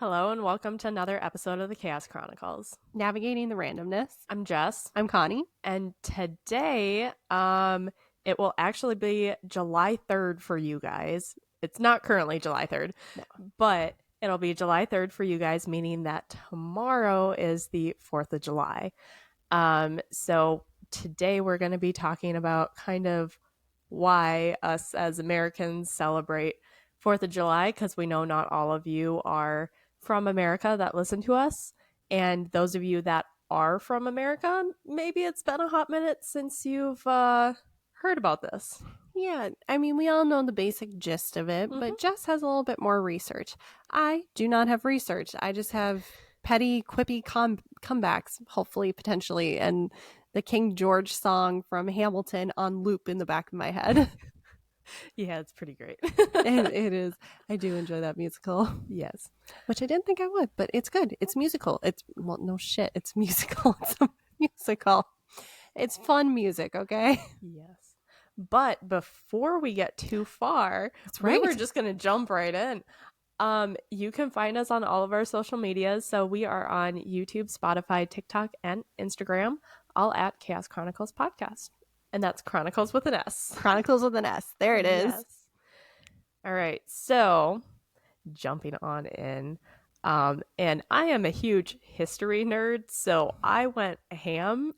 Hello and welcome to another episode of the Chaos Chronicles. Navigating the randomness. I'm Jess. I'm Connie. And today, it will actually be July 3rd for you guys. It's not currently July 3rd, No. but it'll be July 3rd for you guys, meaning that tomorrow is the 4th of July. So today we're going to be talking about kind of why us as Americans celebrate 4th of July, because we know not all of you are from America that listen to us. And those of you that are from America, maybe it's been a hot minute since you've heard about this. Yeah, I mean, we all know the basic gist of it, but Jess has a little bit more research. I do not have research. I just have petty, quippy comebacks, hopefully, potentially, and the King George song from Hamilton on loop in the back of my head. Yeah, it's pretty great. It is. I do enjoy that musical. Yes. Which I didn't think I would, but it's good. It's musical. Well, no shit. It's musical. It's a musical. It's fun music, okay? Yes. But before we get too far, we were just going to jump right in. You can find us on all of our social medias. So we are on YouTube, Spotify, TikTok, and Instagram, all at Chaos Chronicles Podcast. And that's Chronicles with an S. Chronicles with an S. There it is. Yes. All right. So jumping on in. And I am a huge history nerd, so I went ham.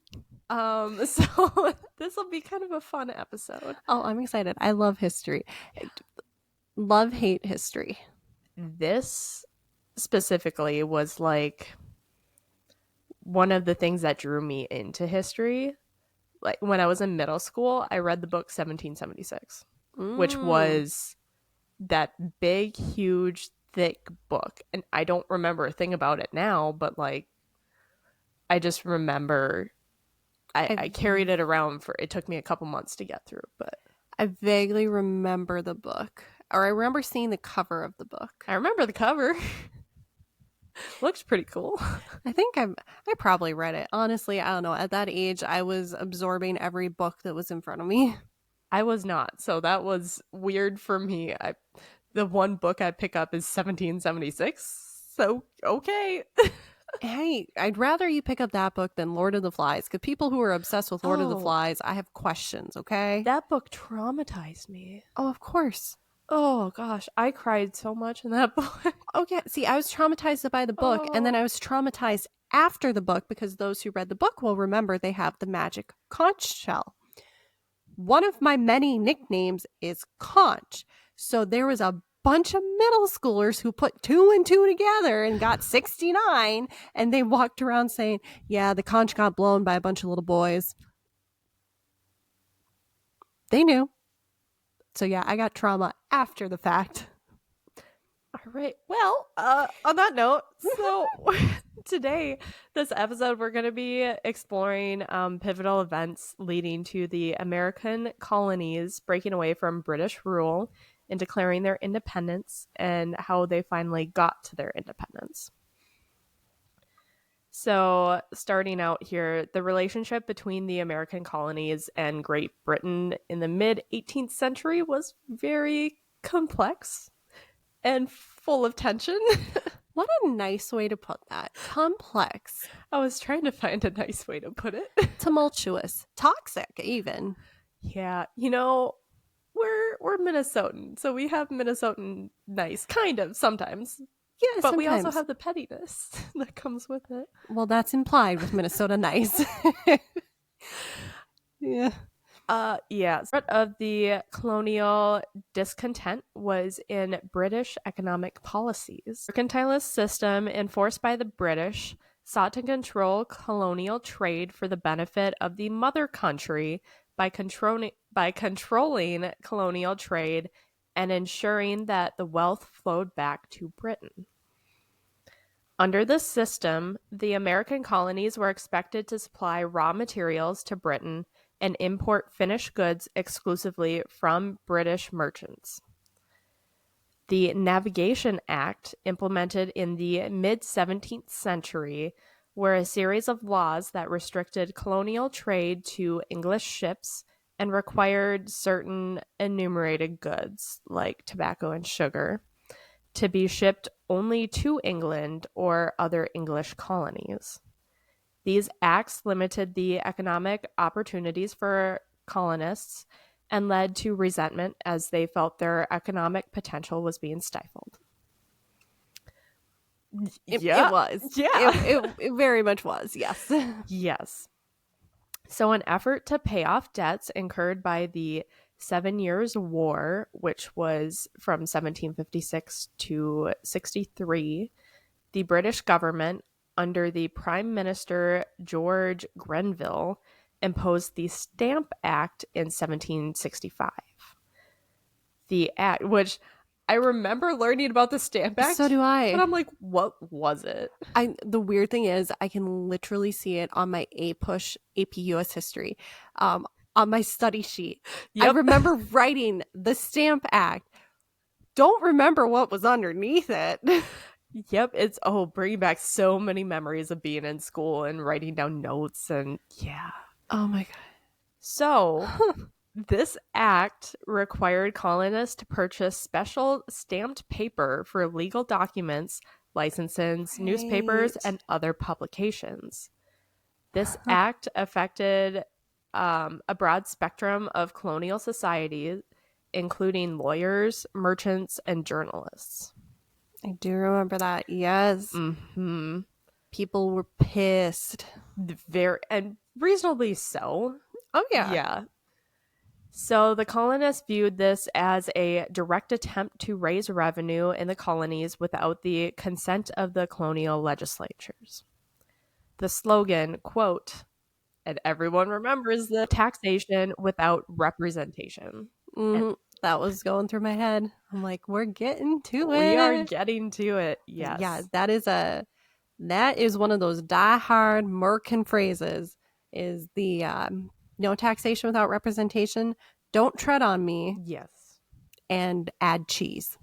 So this will be kind of a fun episode. Oh, I'm excited. I love history. Love, hate history. This specifically was like one of the things that drew me into history. Like when I was in middle school, I read the book 1776, which was that big, huge, thick book. And I don't remember a thing about it now, but like I just remember I carried it around it took me a couple months to get through, but I vaguely remember the book, or I remember seeing the cover of the book. I remember the cover. Looks pretty cool. I think I probably read it. Honestly, I don't know. At that age, I was absorbing every book that was in front of me. I was not, so that was weird for me. The one book I pick up is 1776, so okay. Hey, I'd rather you pick up that book than Lord of the Flies, because people who are obsessed with Lord of the Flies, I have questions, okay? That book traumatized me. Oh, of course. Oh, gosh. I cried so much in that book. Okay, see, I was traumatized by the book, and then I was traumatized after the book, because those who read the book will remember they have the magic conch shell. One of my many nicknames is Conch. So there was a bunch of middle schoolers who put 2 and 2 together and got 69, and they walked around saying, yeah, the conch got blown by a bunch of little boys. They knew. So yeah, I got trauma after the fact. All right. Well, on that note, so today, this episode, we're going to be exploring pivotal events leading to the American colonies breaking away from British rule and declaring their independence, and how they finally got to their independence. So starting out here, the relationship between the American colonies and Great Britain in the mid-18th century was very complex and full of tension. What a nice way to put that. Complex. I was trying to find a nice way to put it. Tumultuous. Toxic, even. Yeah, we're Minnesotan, so we have Minnesotan nice, kind of, sometimes. Yeah, but sometimes. We also have the pettiness that comes with it. Well, that's implied with Minnesota nice. Yeah. Part of the colonial discontent was in British economic policies. The mercantilist system enforced by the British sought to control colonial trade for the benefit of the mother country by controlling colonial trade and ensuring that the wealth flowed back to Britain. Under this system, the American colonies were expected to supply raw materials to Britain and import finished goods exclusively from British merchants. The Navigation Act, implemented in the mid-17th century, were a series of laws that restricted colonial trade to English ships and required certain enumerated goods, like tobacco and sugar, to be shipped only to England or other English colonies. These acts limited the economic opportunities for colonists and led to resentment as they felt their economic potential was being stifled. It was. Yeah. It very much was, yes. Yes. So, an effort to pay off debts incurred by the 7 Years' War, which was from 1756 to 63, the British government, under the Prime Minister George Grenville, imposed the Stamp Act in 1765. The act, which I remember learning about the Stamp Act. So do I. But I'm like, what was it? The weird thing is, I can literally see it on my APUSH AP US History, on my study sheet. Yep. I remember writing the Stamp Act. Don't remember what was underneath it. Yep, it's bringing back so many memories of being in school and writing down notes and yeah. Oh my god. So, this act required colonists to purchase special stamped paper for legal documents, licenses, newspapers, and other publications. This act affected a broad spectrum of colonial society, including lawyers, merchants, and journalists. I do remember that. Yes. Mm-hmm. People were pissed. And reasonably so. Oh, yeah. Yeah. So the colonists viewed this as a direct attempt to raise revenue in the colonies without the consent of the colonial legislatures. The slogan, quote, and everyone remembers the taxation without representation. Mm-hmm. That was going through my head. I'm like, we're getting to it. We are getting to it. Yes. Yeah, that is one of those die-hard Merkin phrases, is the no taxation without representation, don't tread on me. Yes. And add cheese.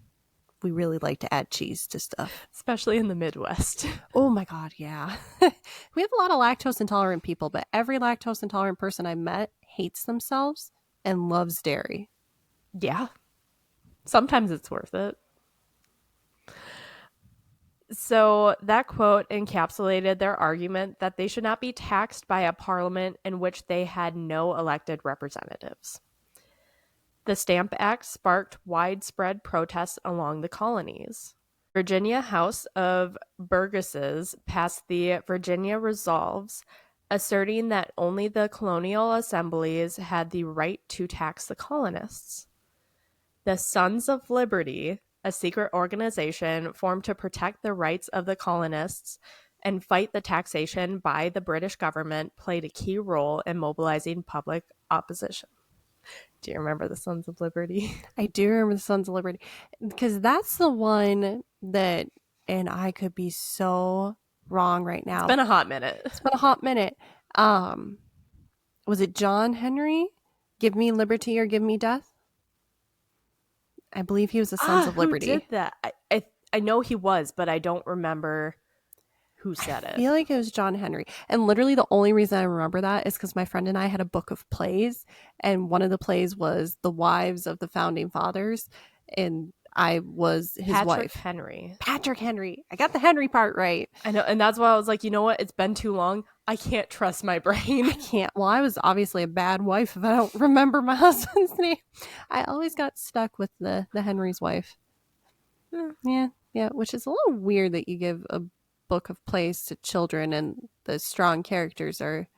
We really like to add cheese to stuff. Especially in the Midwest. Oh my god, yeah. We have a lot of lactose intolerant people, but every lactose intolerant person I met hates themselves and loves dairy. Yeah. Sometimes it's worth it. So that quote encapsulated their argument that they should not be taxed by a parliament in which they had no elected representatives. The Stamp Act sparked widespread protests along the colonies. Virginia House of Burgesses passed the Virginia Resolves, asserting that only the colonial assemblies had the right to tax the colonists. The Sons of Liberty, a secret organization formed to protect the rights of the colonists and fight the taxation by the British government, played a key role in mobilizing public opposition. Do you remember the Sons of Liberty? I do remember the Sons of Liberty, because that's the one that, and I could be so wrong right now. It's been a hot minute. Was it John Henry? Give me liberty or give me death? I believe he was the Sons of Liberty. Who did that? I know he was, but I don't remember who said it. I feel like it was John Henry. And literally the only reason I remember that is because my friend and I had a book of plays, and one of the plays was The Wives of the Founding Fathers, and I was his wife. Patrick Henry. I got the Henry part right. I know, and that's why I was like, you know what? It's been too long. I can't trust my brain. I can't. Well, I was obviously a bad wife if I don't remember my husband's name. I always got stuck with the Henry's wife. Yeah, which is a little weird that you give a book of plays to children and the strong characters are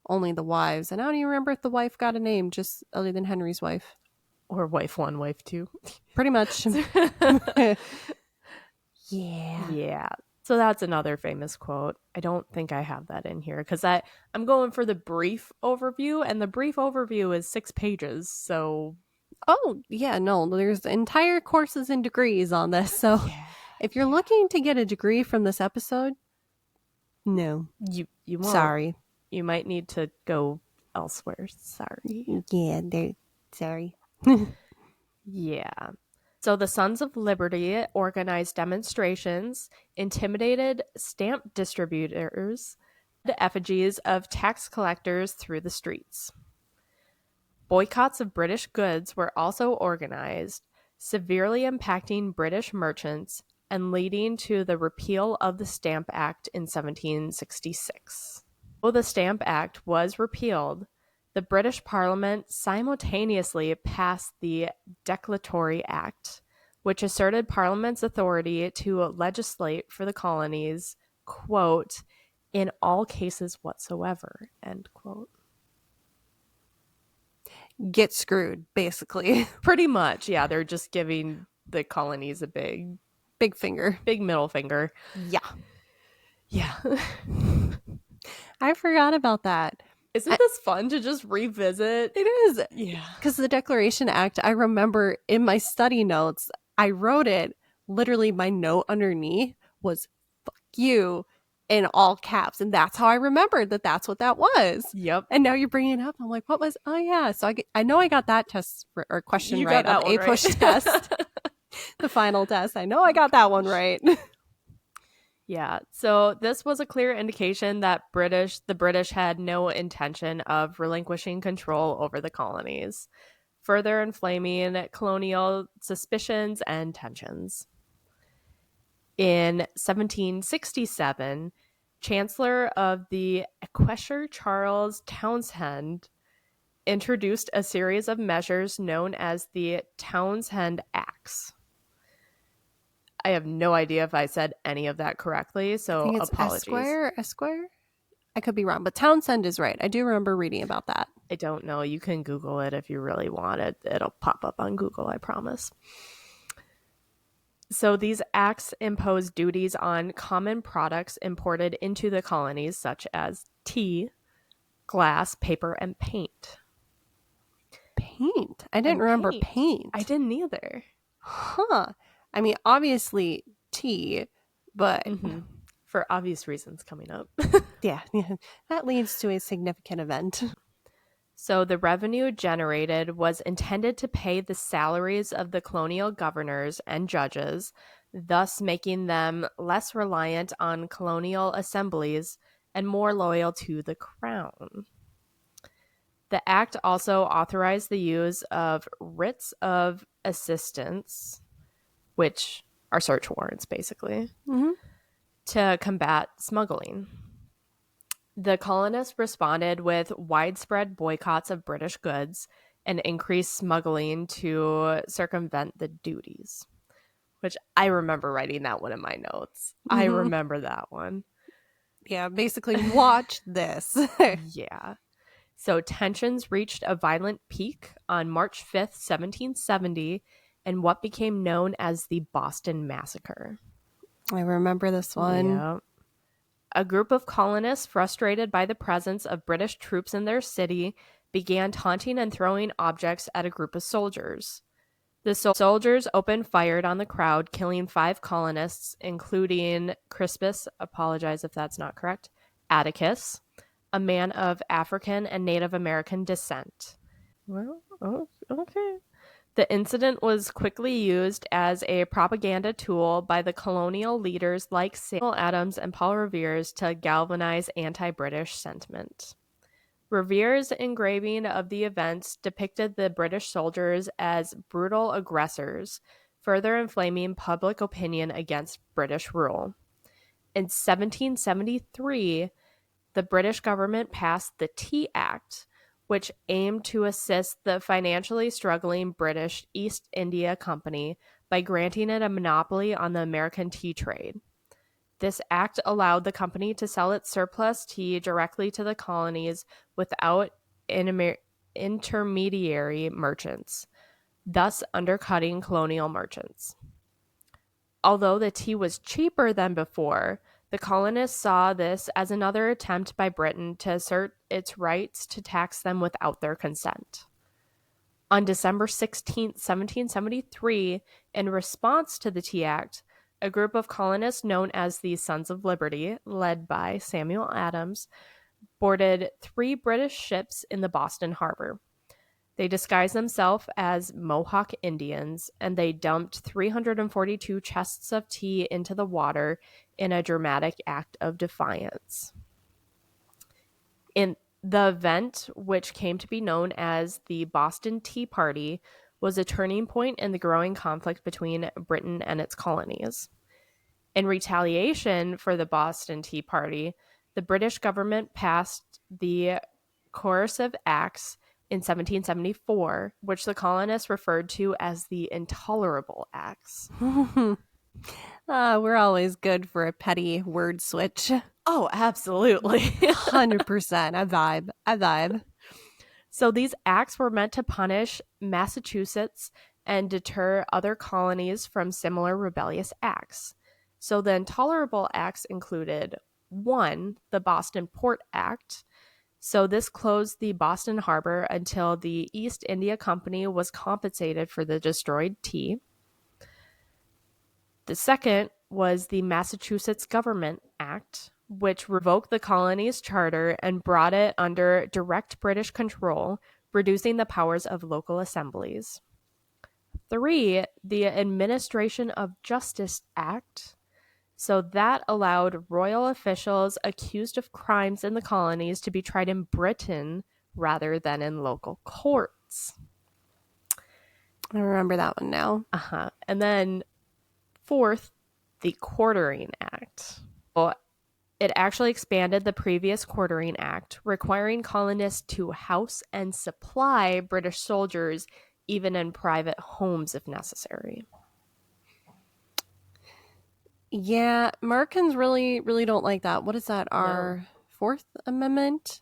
only the wives. And I don't even remember if the wife got a name, just other than Henry's wife. Or wife one, wife two. Pretty much. Yeah. So that's another famous quote. I don't think I have that in here because I'm going for the brief overview, and the brief overview is 6 pages. So, oh yeah, no, there's entire courses and degrees on this. So if you're looking to get a degree from this episode, no, you won't. Sorry, you might need to go elsewhere. Sorry. Yeah, sorry. Yeah. So the Sons of Liberty organized demonstrations, intimidated stamp distributors, the effigies of tax collectors through the streets. Boycotts of British goods were also organized, severely impacting British merchants and leading to the repeal of the Stamp Act in 1766. Though the Stamp Act was repealed, the British Parliament simultaneously passed the Declaratory Act, which asserted Parliament's authority to legislate for the colonies, quote, in all cases whatsoever, end quote. Get screwed, basically. Pretty much, yeah. They're just giving the colonies a big finger. Big middle finger. Yeah. Yeah. I forgot about that. Isn't this fun to just revisit? It is. Yeah. Because the Declaration Act, I remember in my study notes, I wrote it, literally my note underneath was, fuck you, in all caps. And that's how I remembered that that's what that was. Yep. And now you're bringing it up. I'm like, what was, oh yeah. So I know I got that test or question You right got on that the one A-push right. test. The final test. I know I got that one right. Yeah. So this was a clear indication that the British had no intention of relinquishing control over the colonies, further inflaming colonial suspicions and tensions. In 1767, Chancellor of the Exchequer Charles Townshend introduced a series of measures known as the Townshend Acts. I have no idea if I said any of that correctly, so I think it's apologies. Esquire? I could be wrong, but Townsend is right. I do remember reading about that. I don't know. You can Google it if you really want it. It'll pop up on Google, I promise. So these acts impose duties on common products imported into the colonies, such as tea, glass, paper, and paint. Paint? I didn't remember paint. I didn't either. Huh. I mean, obviously tea, but for obvious reasons coming up. yeah, that leads to a significant event. So the revenue generated was intended to pay the salaries of the colonial governors and judges, thus making them less reliant on colonial assemblies and more loyal to the crown. The act also authorized the use of writs of assistance, which are search warrants, basically, to combat smuggling. The colonists responded with widespread boycotts of British goods and increased smuggling to circumvent the duties, which I remember writing that one in my notes. I remember that one. Yeah, basically watch this. Yeah. So tensions reached a violent peak on March 5th, 1770, in what became known as the Boston Massacre. I remember this one. Yeah. A group of colonists, frustrated by the presence of British troops in their city, began taunting and throwing objects at a group of soldiers. The soldiers opened fire on the crowd, killing 5 colonists, including Crispus, apologize if that's not correct, Atticus, a man of African and Native American descent. Well, okay. The incident was quickly used as a propaganda tool by the colonial leaders like Samuel Adams and Paul Revere's to galvanize anti-British sentiment. Revere's engraving of the events depicted the British soldiers as brutal aggressors, further inflaming public opinion against British rule. In 1773, the British government passed the Tea Act, which aimed to assist the financially struggling British East India Company by granting it a monopoly on the American tea trade. This act allowed the company to sell its surplus tea directly to the colonies without intermediary merchants, thus undercutting colonial merchants. Although the tea was cheaper than before, the colonists saw this as another attempt by Britain to assert its rights to tax them without their consent. On December 16, 1773, in response to the Tea Act, a group of colonists known as the Sons of Liberty, led by Samuel Adams, boarded 3 British ships in the Boston harbor. They disguised themselves as Mohawk Indians, and they dumped 342 chests of tea into the water in a dramatic act of defiance. In the event, which came to be known as the Boston Tea Party, was a turning point in the growing conflict between Britain and its colonies. In retaliation for the Boston Tea Party, the British government passed the Coercive Acts in 1774, which the colonists referred to as the Intolerable Acts. We're always good for a petty word switch. Oh, absolutely. 100%. I vibe. So these acts were meant to punish Massachusetts and deter other colonies from similar rebellious acts. So the Intolerable Acts included 1, the Boston Port Act. So this closed the Boston harbor until the East India Company was compensated for the destroyed tea. The second was the Massachusetts Government Act, which revoked the colony's charter and brought it under direct British control, reducing the powers of local assemblies. 3, the Administration of Justice Act. So that allowed royal officials accused of crimes in the colonies to be tried in Britain rather than in local courts. I remember that one now. And then 4th, the Quartering Act. Well, it actually expanded the previous Quartering Act, requiring colonists to house and supply British soldiers even in private homes if necessary. Yeah, Americans really, really don't like that. What is that? Our Fourth Amendment?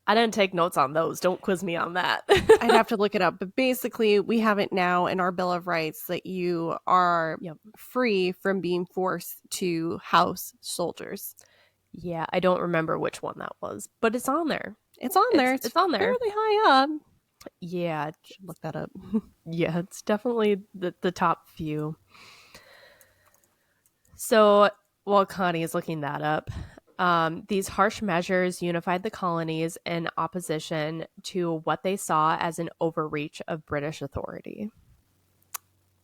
I didn't take notes on those. Don't quiz me on that. I'd have to look it up. But basically, we have it now in our Bill of Rights that you are free from being forced to house soldiers. Yeah, I don't remember which one that was, but it's on there. It's on there. It's on there. Fairly high up. Yeah. Should look that up. Yeah, it's definitely the top few. So while Connie is looking that up, these harsh measures unified the colonies in opposition to what they saw as an overreach of British authority.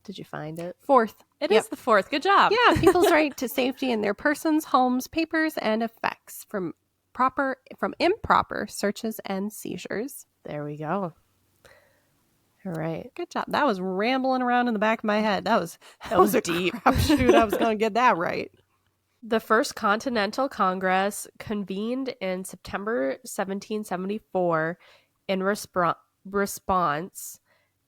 Did you find it? 4th. It is the 4th. Good job. Yeah, people's right to safety in their persons, homes, papers, and effects from improper searches and seizures. There we go. All right. Good job. That was rambling around in the back of my head. That was a deep. Crapshoot. I was going to get that right. The First Continental Congress convened in September 1774 in response,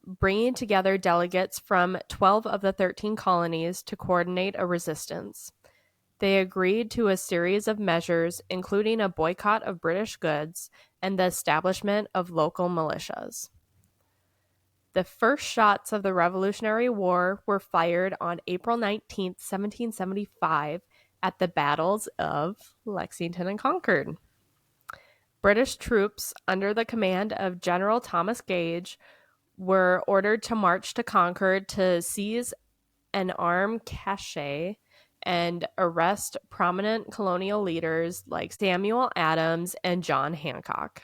bringing together delegates from 12 of the 13 colonies to coordinate a resistance. They agreed to a series of measures, including a boycott of British goods and the establishment of local militias. The first shots of the Revolutionary War were fired on April 19, 1775, at the battles of Lexington and Concord. British troops under the command of General Thomas Gage were ordered to march to Concord to seize and arm cache and arrest prominent colonial leaders like Samuel Adams and John Hancock.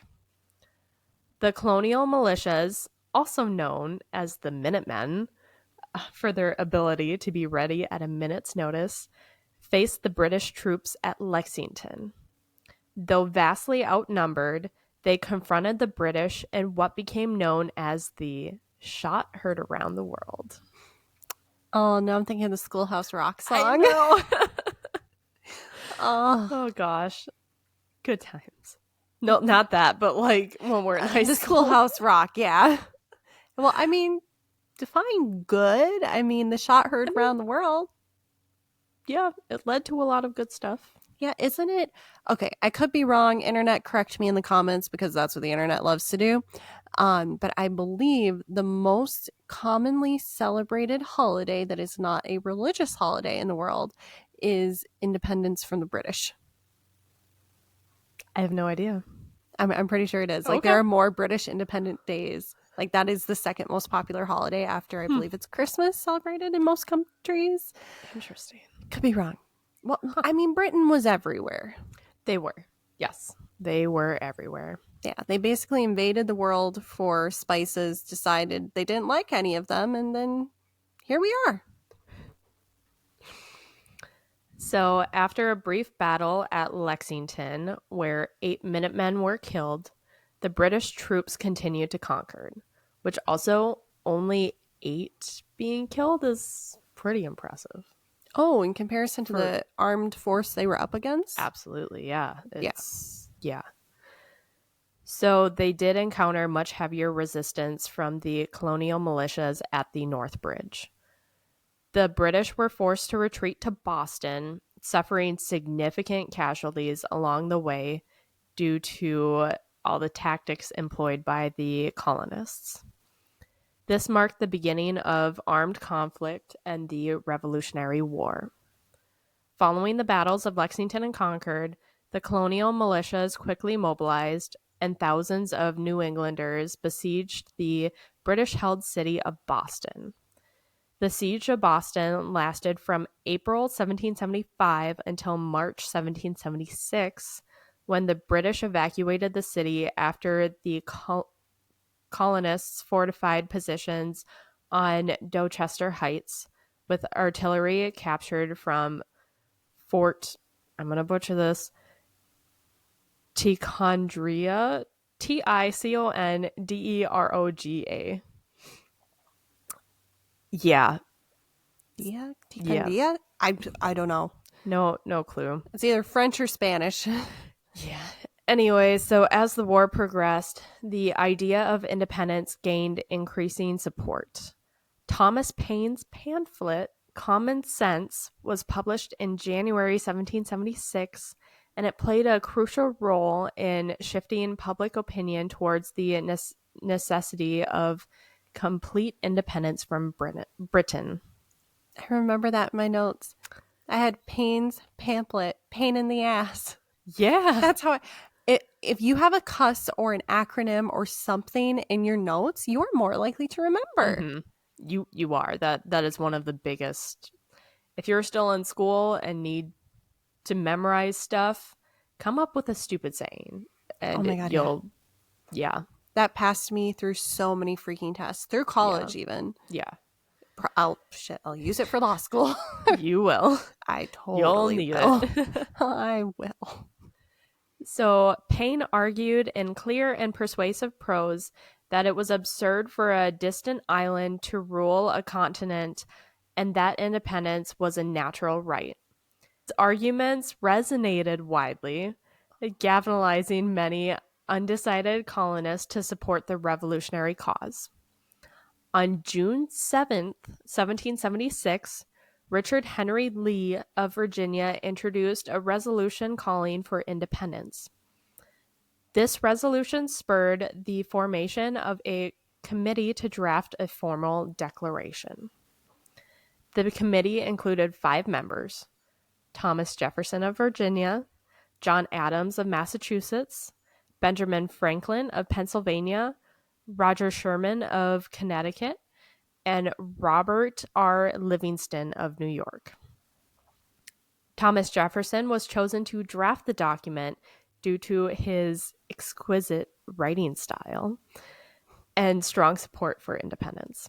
The colonial militias, also known as the Minutemen, for their ability to be ready at a minute's notice, faced the British troops at Lexington. Though vastly outnumbered, they confronted the British in what became known as the Shot Heard Around the World. Oh, now I'm thinking of the Schoolhouse Rock song. I know. Oh. Oh, gosh. Good times. No, not that, but like when we're in high the school. Schoolhouse Rock, yeah. Well, I mean, define good. I mean, the shot heard around the world. Yeah, it led to a lot of good stuff. Yeah, isn't it? Okay, I could be wrong. Internet, correct me in the comments because that's what the internet loves to do. But I believe the most commonly celebrated holiday that is not a religious holiday in the world is independence from the British. I have no idea. I'm pretty sure it is. Like, there are more British independent days. Like, that is the second most popular holiday after, I believe it's Christmas, celebrated in most countries. Interesting. Could be wrong. Well, I mean, Britain was everywhere. They were. Yes. They were everywhere. Yeah, they basically invaded the world for spices, decided they didn't like any of them, and then here we are. So after a brief battle at Lexington, where 8 Minutemen were killed, the British troops continued to Concord, which also only 8 being killed is pretty impressive. Oh, in comparison to the armed force they were up against? Absolutely, yeah. Yeah. So they did encounter much heavier resistance from the colonial militias at the North Bridge. The British were forced to retreat to Boston, suffering significant casualties along the way due to all the tactics employed by the colonists. This marked the beginning of armed conflict and the Revolutionary War. Following the battles of Lexington and Concord, the colonial militias quickly mobilized, and thousands of New Englanders besieged the British-held city of Boston. The siege of Boston lasted from April 1775 until March 1776, when the British evacuated the city after the colonists fortified positions on Dorchester Heights, with artillery captured from Fort, I'm going to butcher this, Ticonderoga, Ticonderoga. Yeah. Yeah, Yes. I don't know. No clue. It's either French or Spanish. Yeah. Anyway, so as the war progressed, the idea of independence gained increasing support. Thomas Paine's pamphlet, Common Sense, was published in January 1776, and it played a crucial role in shifting public opinion towards the necessity of complete independence from Britain. I remember that in my notes. I had Paine's pamphlet, pain in the ass. Yeah. That's how if you have a cuss or an acronym or something in your notes, you're more likely to remember. Mm-hmm. You are. That is one of the biggest. If you're still in school and need to memorize stuff, come up with a stupid saying, and oh my God, you'll yeah. That passed me through so many freaking tests, through college even. Yeah. I'll use it for law school. You will. I You'll totally need will. it. I will. So Paine argued in clear and persuasive prose that it was absurd for a distant island to rule a continent and that independence was a natural right. His arguments resonated widely, galvanizing many undecided colonists to support the revolutionary cause. On June 7th, 1776, Richard Henry Lee of Virginia introduced a resolution calling for independence. This resolution spurred the formation of a committee to draft a formal declaration. The committee included 5 members: Thomas Jefferson of Virginia, John Adams of Massachusetts, Benjamin Franklin of Pennsylvania, Roger Sherman of Connecticut, and Robert R. Livingston of New York. Thomas Jefferson was chosen to draft the document due to his exquisite writing style and strong support for independence.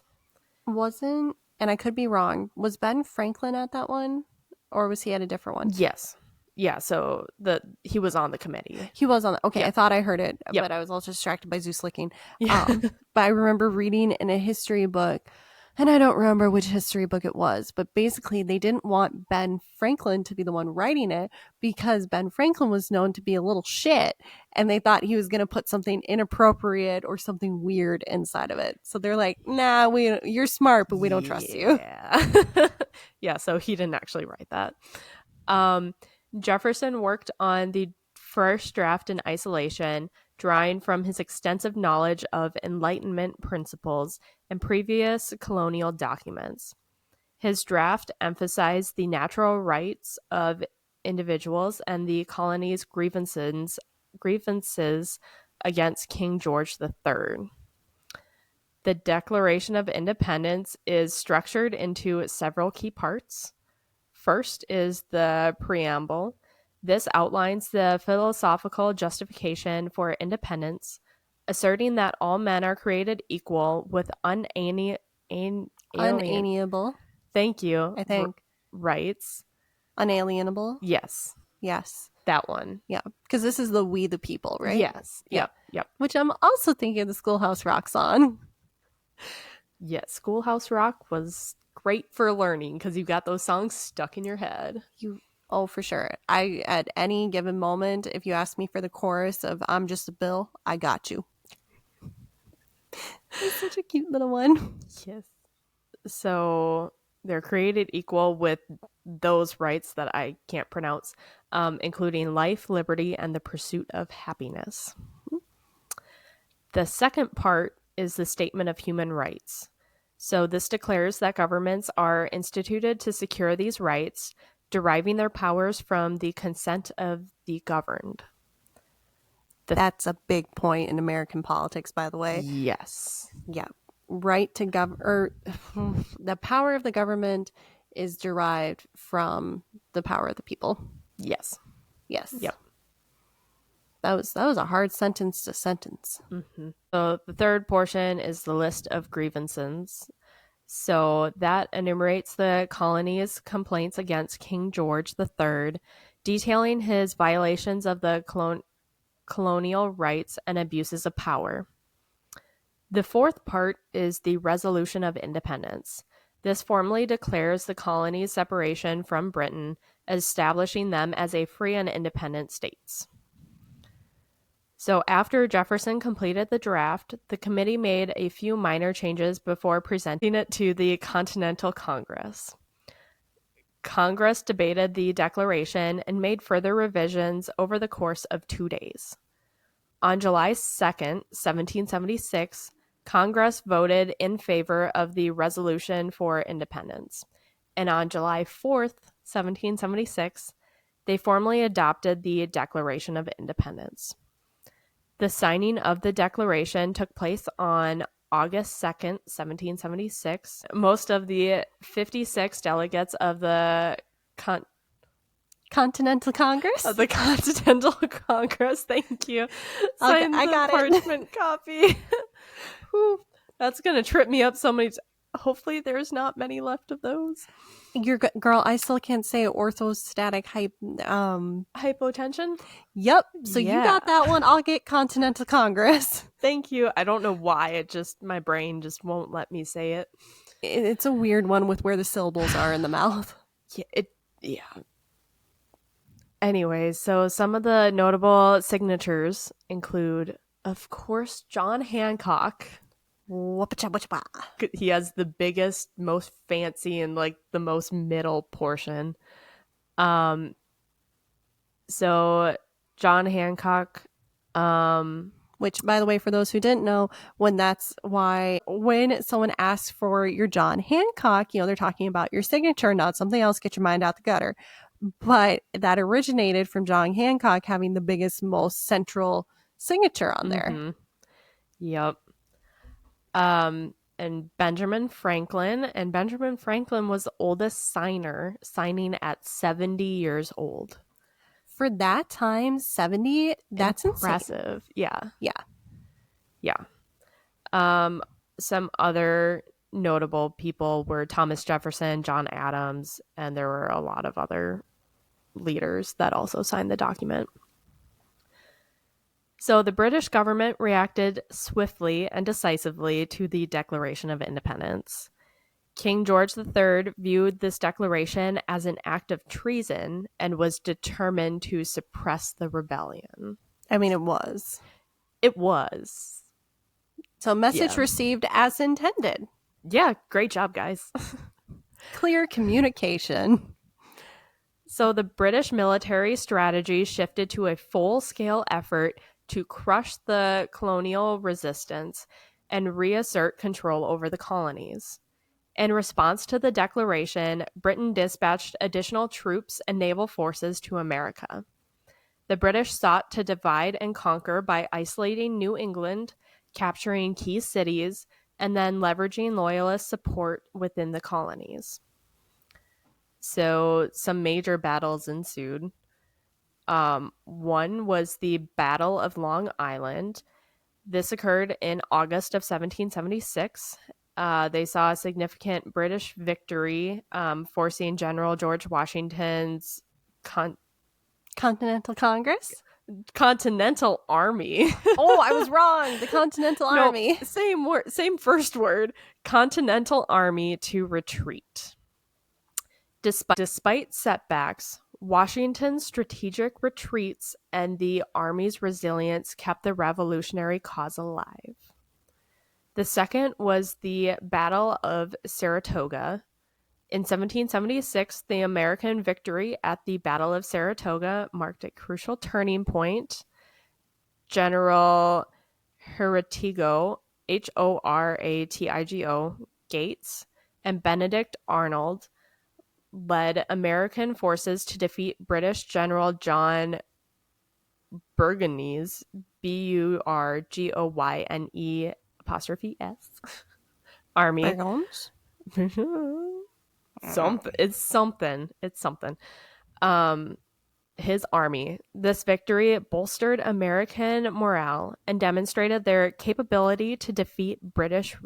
And I could be wrong, was Ben Franklin at that one? Or was he at a different one? Yes. Yeah, so he was on the committee. He was on okay, Yep. I thought I heard it, Yep. but I was also distracted by Zeus licking. Yeah. But I remember reading in a history book, and I don't remember which history book it was, but basically they didn't want Ben Franklin to be the one writing it because Ben Franklin was known to be a little shit, and they thought he was going to put something inappropriate or something weird inside of it. So they're like, nah, you're smart, but we don't trust you. Yeah, so he didn't actually write that. Jefferson worked on the first draft in isolation, drawing from his extensive knowledge of Enlightenment principles and previous colonial documents. His draft emphasized the natural rights of individuals and the colony's grievances against King George III. The Declaration of Independence is structured into several key parts. First is the preamble. This outlines the philosophical justification for independence, asserting that all men are created equal with Unalienable. Thank you. I think. Rights. Unalienable. Yes. Yes. That one. Yeah. Because this is the We the People, right? Yes. Yep. Which I'm also thinking of the Schoolhouse Rock song. Yes. Schoolhouse Rock was great for learning because you've got those songs stuck in your head. Oh, for sure. At any given moment, if you ask me for the chorus of I'm Just a Bill, I got you. It's such a cute little one. Yes. So they're created equal with those rights that I can't pronounce, including life, liberty, and the pursuit of happiness. The second part is the Statement of Human Rights. So this declares that governments are instituted to secure these rights, deriving their powers from the consent of the governed. That's a big point in American politics, by the way. Yes. Yeah. Right to govern, the power of the government is derived from the power of the people. Yes. Yes. Yep. That was a hard sentence to sentence. Mm-hmm. So the third portion is the list of grievances. So that enumerates the colonies' complaints against King George III, detailing his violations of the colonial rights and abuses of power. The fourth part is the Resolution of Independence. This formally declares the colonies' separation from Britain, establishing them as a free and independent states. So after Jefferson completed the draft, the committee made a few minor changes before presenting it to the Continental Congress. Congress debated the declaration and made further revisions over the course of 2 days. On July 2nd, 1776, Congress voted in favor of the Resolution for Independence. And on July 4th, 1776, they formally adopted the Declaration of Independence. The signing of the Declaration took place on August 2nd, 1776. Most of the 56 delegates of the Continental Congress? Of the Continental Congress, thank you. Okay, I got parchment copy. Whew, that's going to trip me up so many Hopefully there's not many left of those. Girl, I still can't say orthostatic hypotension. Yep. So you got that one. I'll get Continental Congress. Thank you. I don't know why. My brain just won't let me say it. It's a weird one with where the syllables are in the mouth. Yeah. Anyways, so some of the notable signatures include, of course, John Hancock. He has the biggest, most fancy, and like the most middle portion. So John Hancock, which, by the way, for those who didn't know, when someone asks for your John Hancock, they're talking about your signature, not something else. Get your mind out the gutter. But that originated from John Hancock having the biggest, most central signature on there. Mm-hmm. Yep. And Benjamin Franklin. And Benjamin Franklin was the oldest signer, signing at 70 years old. For that time, 70, that's impressive. Insane. Yeah. Some other notable people were Thomas Jefferson, John Adams, and there were a lot of other leaders that also signed the document. So the British government reacted swiftly and decisively to the Declaration of Independence. King George III viewed this declaration as an act of treason and was determined to suppress the rebellion. I mean, it was. It was. So message received as intended. Yeah, great job, guys. Clear communication. So the British military strategy shifted to a full-scale effort to crush the colonial resistance and reassert control over the colonies. In response to the declaration, Britain dispatched additional troops and naval forces to America. The British sought to divide and conquer by isolating New England, capturing key cities, and then leveraging loyalist support within the colonies. So some major battles ensued. One was the Battle of Long Island. This occurred in August of 1776. They saw a significant British victory, forcing General George Washington's Continental Congress? Continental Army. Oh, I was wrong. The Continental No, Army. same word, same first word. Continental Army to retreat. Despite setbacks, Washington's strategic retreats and the Army's resilience kept the revolutionary cause alive. The second was the Battle of Saratoga. In 1776, the American victory at the Battle of Saratoga marked a crucial turning point. General Horatigo, Horatigo Gates, and Benedict Arnold led American forces to defeat British General John Burgoyne's Burgoyne''s army. Burgons? It's something. His army. This victory bolstered American morale and demonstrated their capability to defeat British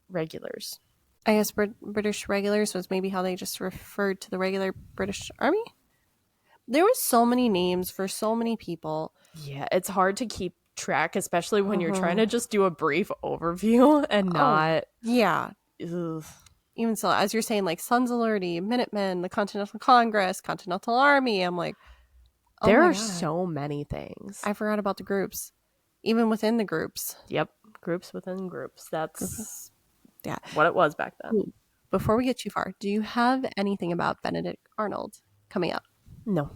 regulars. I guess British regulars was maybe how they just referred to the regular British Army. There was so many names for so many people. Yeah, it's hard to keep track, especially when you're trying to just do a brief overview and not. Yeah. Ugh. Even so, as you're saying, like Sons of Liberty, Minutemen, the Continental Congress, Continental Army, I'm like, there are so many things. I forgot about the groups. Even within the groups. Yep. Groups within groups. That's what it was back then. Before we get too far, do you have anything about Benedict Arnold coming up? No.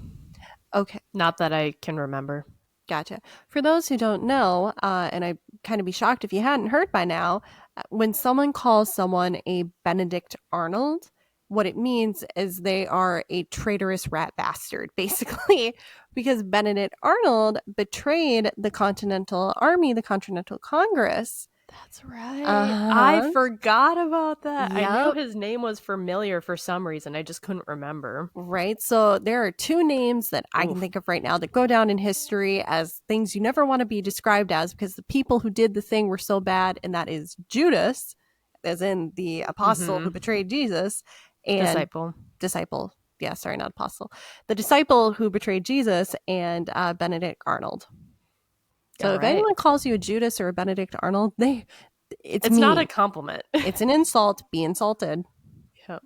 Okay. Not that I can remember. Gotcha. For those who don't know, and I'd kind of be shocked if you hadn't heard by now, when someone calls someone a Benedict Arnold, what it means is they are a traitorous rat bastard, basically, because Benedict Arnold betrayed the Continental Army, the Continental Congress. That's right. I forgot about that. Yep. I knew his name was familiar for some reason. I just couldn't remember. Right. So there are two names that I can think of right now that go down in history as things you never want to be described as, because the people who did the thing were so bad, and that is Judas, as in the apostle who betrayed Jesus, and disciple. Yeah, sorry, not apostle. The disciple who betrayed Jesus, and Benedict Arnold. So if anyone calls you a Judas or a Benedict Arnold, it's not a compliment. It's an insult. Be insulted. Yep.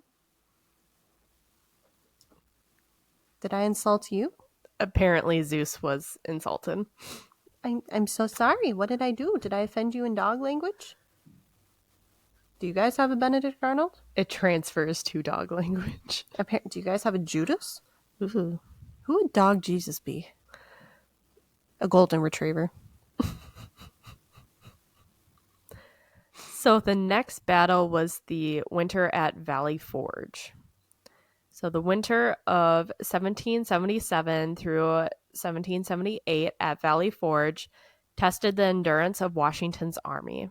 Did I insult you? Apparently Zeus was insulted. I'm so sorry. What did I do? Did I offend you in dog language? Do you guys have a Benedict Arnold? It transfers to dog language. Do you guys have a Judas? Ooh. Who would dog Jesus be? A golden retriever. So the next battle was the winter at Valley Forge. So the winter of 1777 through 1778 at Valley Forge tested the endurance of Washington's army.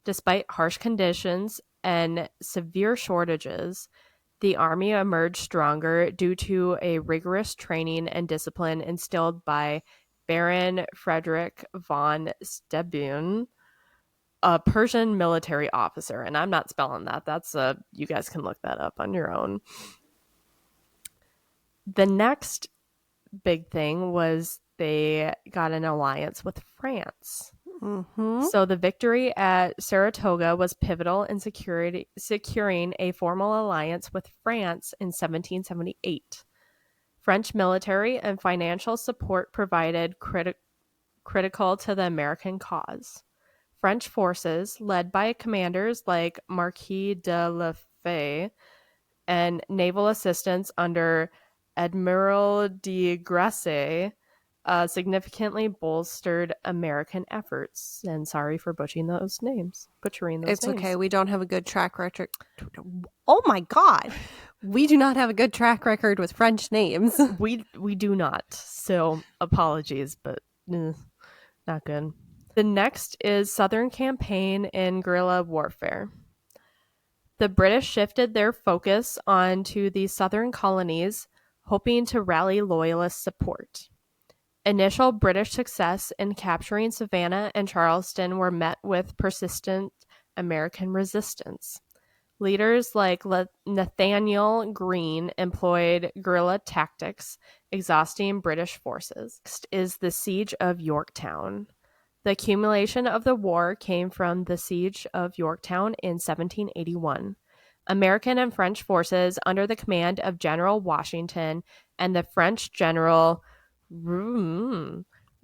Despite harsh conditions and severe shortages, the army emerged stronger due to a rigorous training and discipline instilled by Baron Frederick von Steuben, a Persian military officer. And I'm not spelling that. You guys can look that up on your own. The next big thing was they got an alliance with France. So the victory at Saratoga was pivotal in securing a formal alliance with France in 1778. French military and financial support provided critical to the American cause. French forces, led by commanders like Marquis de Lafay, and naval assistance under Admiral de Grasse, significantly bolstered American efforts. And sorry for butchering those names. It's okay. We don't have a good track record. Oh my God. We do not have a good track record with French names. We do not. So apologies, but not good. The next is Southern Campaign in guerrilla warfare. The British shifted their focus onto the southern colonies, hoping to rally loyalist support. Initial British success in capturing Savannah and Charleston were met with persistent American resistance. Leaders like Nathaniel Greene employed guerrilla tactics, exhausting British forces. Next is the Siege of Yorktown. The accumulation of the war came from the Siege of Yorktown in 1781. American and French forces, under the command of General Washington and the French General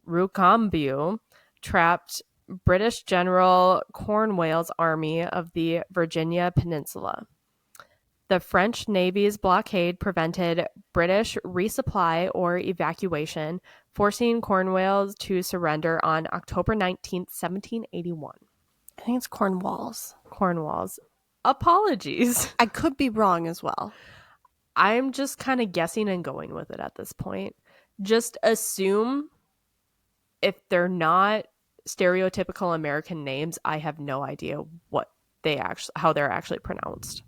Rochambeau, trapped British General Cornwallis's army of the Virginia Peninsula. The French Navy's blockade prevented British resupply or evacuation, forcing Cornwallis to surrender on October 19th, 1781. I think it's Cornwallis. Cornwallis. Apologies. I could be wrong as well. I'm just kind of guessing and going with it at this point. Just assume if they're not stereotypical American names, I have no idea how they're actually pronounced.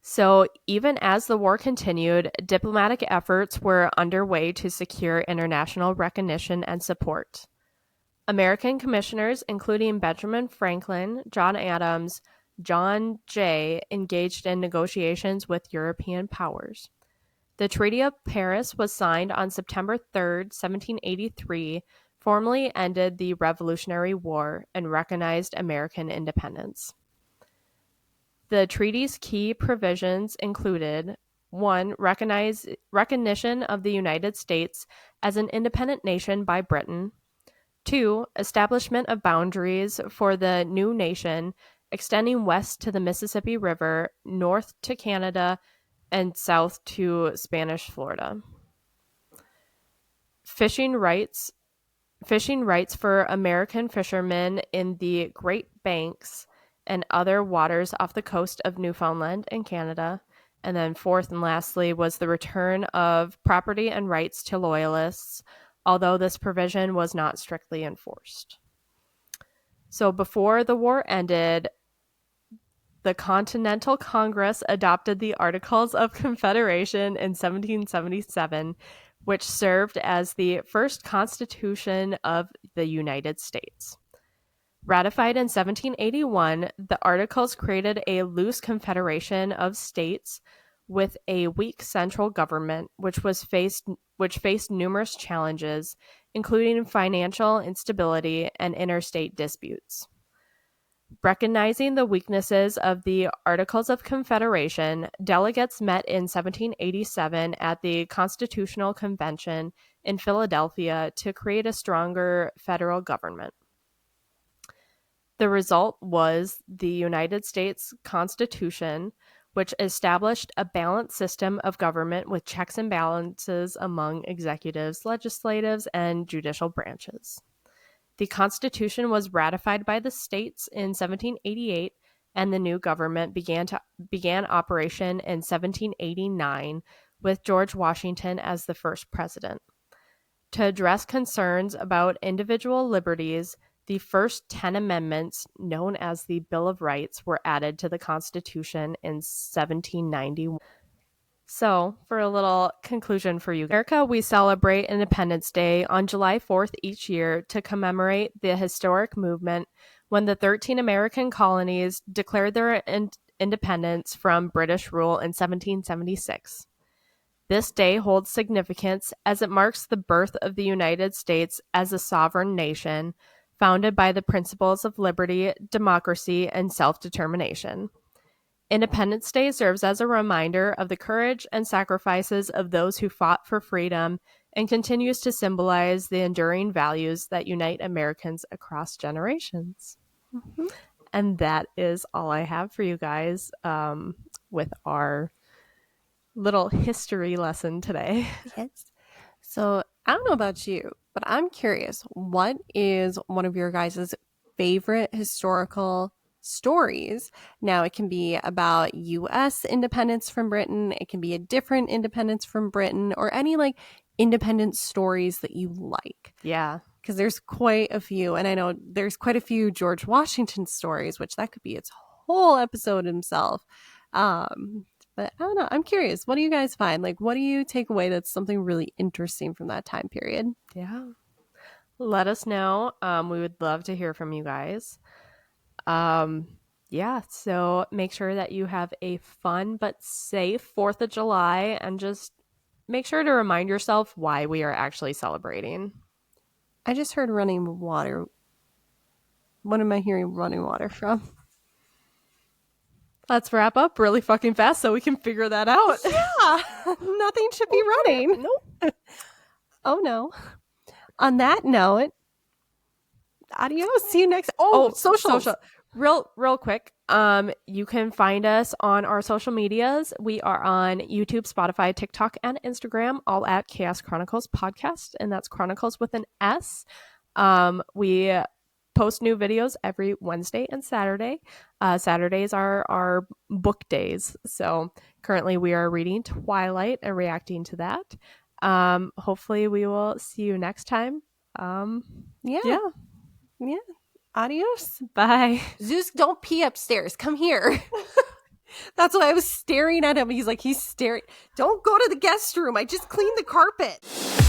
So even as the war continued, diplomatic efforts were underway to secure international recognition and support. American commissioners, including Benjamin Franklin, John Adams, John Jay, engaged in negotiations with European powers. The Treaty of Paris was signed on September 3rd, 1783, formally ended the Revolutionary War, and recognized American independence. The treaty's key provisions included 1. Recognition of the United States as an independent nation by Britain. 2. Establishment of boundaries for the new nation, extending west to the Mississippi River, north to Canada, and south to Spanish Florida. Fishing rights for American fishermen in the Great Banks and other waters off the coast of Newfoundland and Canada. And then fourth and lastly was the return of property and rights to loyalists, although this provision was not strictly enforced. So before the war ended, the Continental Congress adopted the Articles of Confederation in 1777, which served as the first constitution of the United States. Ratified in 1781, the Articles created a loose confederation of states with a weak central government, which faced numerous challenges, including financial instability and interstate disputes. Recognizing the weaknesses of the Articles of Confederation, delegates met in 1787 at the Constitutional Convention in Philadelphia to create a stronger federal government. The result was the United States Constitution, which established a balanced system of government with checks and balances among executives, legislatives, and judicial branches. The Constitution was ratified by the states in 1788, and the new government began operation in 1789 with George Washington as the first president. To address concerns about individual liberties, the first 10 amendments, known as the Bill of Rights, were added to the Constitution in 1791. So, for a little conclusion for you, America, we celebrate Independence Day on July 4th each year to commemorate the historic movement when the 13 American colonies declared their independence from British rule in 1776. This day holds significance as it marks the birth of the United States as a sovereign nation, founded by the principles of liberty, democracy, and self-determination. Independence Day serves as a reminder of the courage and sacrifices of those who fought for freedom and continues to symbolize the enduring values that unite Americans across generations. Mm-hmm. And that is all I have for you guys with our little history lesson today. Yes. So I don't know about you, but I'm curious, what is one of your guys' favorite historical stories? Now, it can be about U.S. independence from Britain. It can be a different independence from Britain, or any like independence stories that you like. Yeah. Because there's quite a few. And I know there's quite a few George Washington stories, which that could be its whole episode himself. But I don't know. I'm curious. What do you guys find? Like, what do you take away that's something really interesting from that time period? Yeah. Let us know. We would love to hear from you guys. Yeah, so make sure that you have a fun but safe 4th of July, and just make sure to remind yourself why we are actually celebrating. I just heard running water. What am I hearing running water from? Let's wrap up really fucking fast so we can figure that out. Yeah, nothing should be running. Nope. Oh no. On that note, adios. See you next. Socials. Real quick. You can find us on our social medias. We are on YouTube, Spotify, TikTok, and Instagram, all at Chaos Chronicles Podcast, and that's Chronicles with an S. We post new videos every Wednesday and Saturday. Saturdays are our book days. So currently we are reading Twilight and reacting to that. Hopefully we will see you next time. Yeah. Adios. Bye. Zeus, don't pee upstairs. Come here. That's why I was staring at him. He's staring. Don't go to the guest room. I just cleaned the carpet.